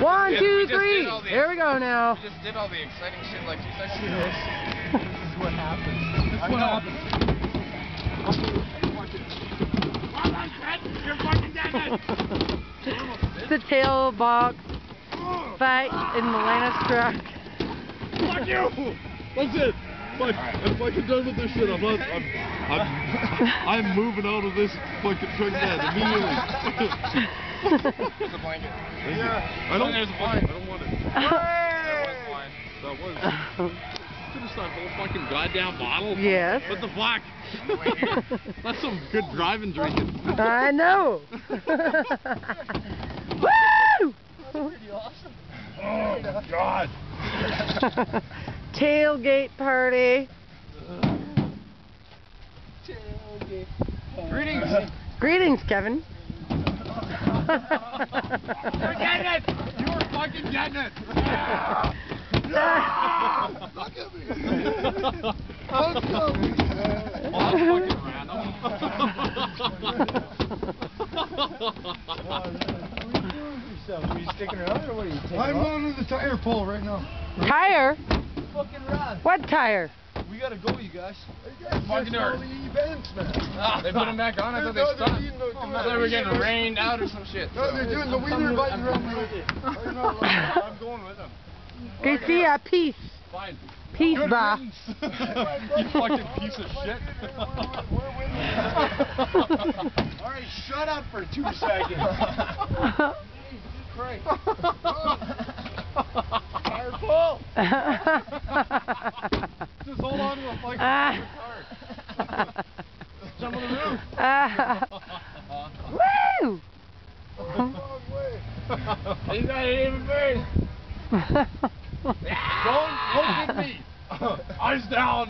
One, two, three. Here we go now. We just did all the exciting shit like 2 seconds ago. This is what happens. This is what happens. You're fucking dead. The tail box fight in the Lannis truck. Fuck you! That's it. Like, if I get done with this shit, I'm moving out of this fucking truck bed immediately. There's a blanket. Yeah. I don't want it. There was wine. That was. Finish that whole fucking goddamn bottle. Yes. What the fuck? That's some good driving drinking. I know. Woo! Pretty awesome. Oh, God. Tailgate party. Tailgate. Greetings. Greetings, Kevin. You're getting it. You were fucking getting it. Look at me. Let's go. Oh, that's fucking random. Are you sticking around or what are you taking I'm off? on the tire pole right now. Tire? Fucking run. What tire? We gotta go, you guys. You guys Fucking missed all nerd. the events, man. They put them back on. I thought they No, stopped. they're doing I thought they were getting rained out or some shit. No, they're doing the wiener biting around the I'm going with them. Okay, see ya. Peace. Fine. Peace, Good bah. riddance. You fucking piece of shit. Alright, shut up for 2 seconds. Jesus Christ. Tire pull. Just hold on to a fucking car. Jump on the roof. Woo! Wrong way. You got it even bird. Don't look at me. Eyes down.